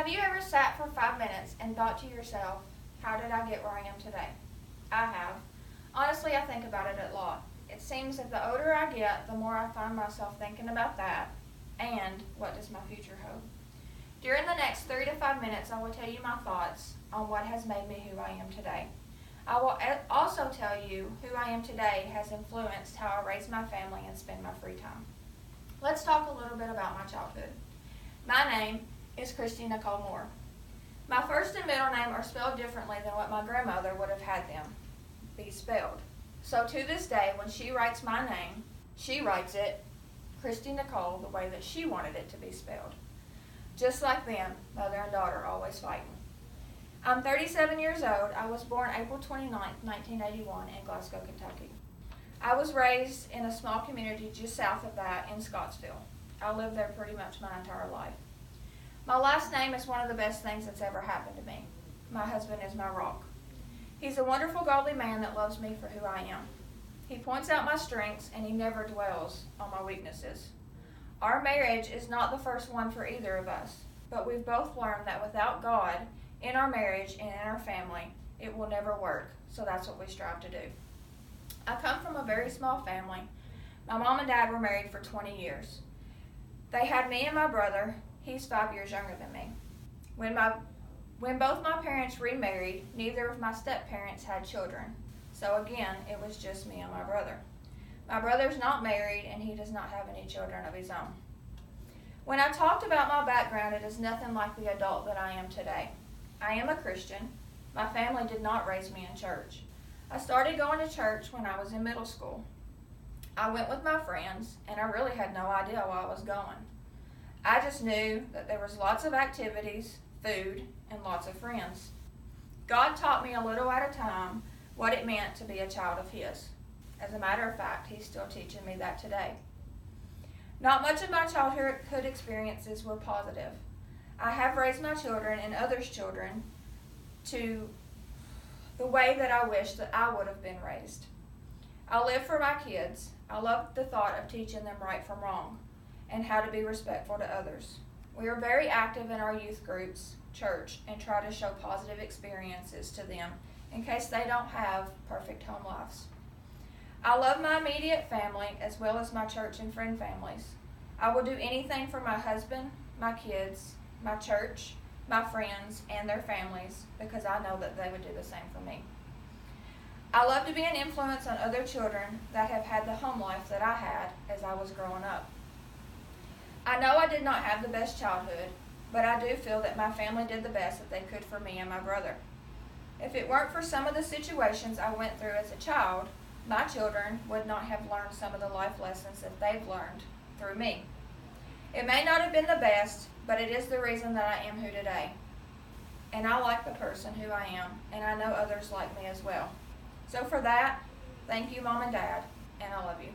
Have you ever sat for 5 minutes and thought to yourself, how did I get where I am today? I have. Honestly, I think about it a lot. It seems that the older I get, the more I find myself thinking about that and what does my future hold. During the next 3 to 5 minutes, I will tell you my thoughts on what has made me who I am today. I will also tell you who I am today has influenced how I raise my family and spend my free time. Let's talk a little bit about my childhood. My name is Christy Nicole Moore. My first and middle name are spelled differently than what my grandmother would have had them be spelled. So to this day, when she writes my name, she writes it Christy Nicole the way that she wanted it to be spelled. Just like them, mother and daughter always fighting. I'm 37 years old. I was born April 29, 1981 in Glasgow, Kentucky. I was raised in a small community just south of that in Scottsville. I lived there pretty much my entire life. My last name is one of the best things that's ever happened to me. My husband is my rock. He's a wonderful, godly man that loves me for who I am. He points out my strengths and he never dwells on my weaknesses. Our marriage is not the first one for either of us, but we've both learned that without God in our marriage and in our family, it will never work, so that's what we strive to do. I come from a very small family. My mom and dad were married for 20 years. They had me and my brother. He's 5 years younger than me. When both my parents remarried, neither of my step-parents had children. So again, it was just me and my brother. My brother's not married and he does not have any children of his own. When I talked about my background, it is nothing like the adult that I am today. I am a Christian. My family did not raise me in church. I started going to church when I was in middle school. I went with my friends and I really had no idea where I was going. I just knew that there was lots of activities, food, and lots of friends. God taught me a little at a time what it meant to be a child of His. As a matter of fact, He's still teaching me that today. Not much of my childhood experiences were positive. I have raised my children and others' children to the way that I wish that I would have been raised. I live for my kids. I love the thought of teaching them right from wrong and how to be respectful to others. We are very active in our youth groups, church, and try to show positive experiences to them in case they don't have perfect home lives. I love my immediate family as well as my church and friend families. I will do anything for my husband, my kids, my church, my friends, and their families because I know that they would do the same for me. I love to be an influence on other children that have had the home life that I had as I was growing up. I know I did not have the best childhood, but I do feel that my family did the best that they could for me and my brother. If it weren't for some of the situations I went through as a child, my children would not have learned some of the life lessons that they've learned through me. It may not have been the best, but it is the reason that I am who today. And I like the person who I am, and I know others like me as well. So for that, thank you, Mom and Dad, and I love you.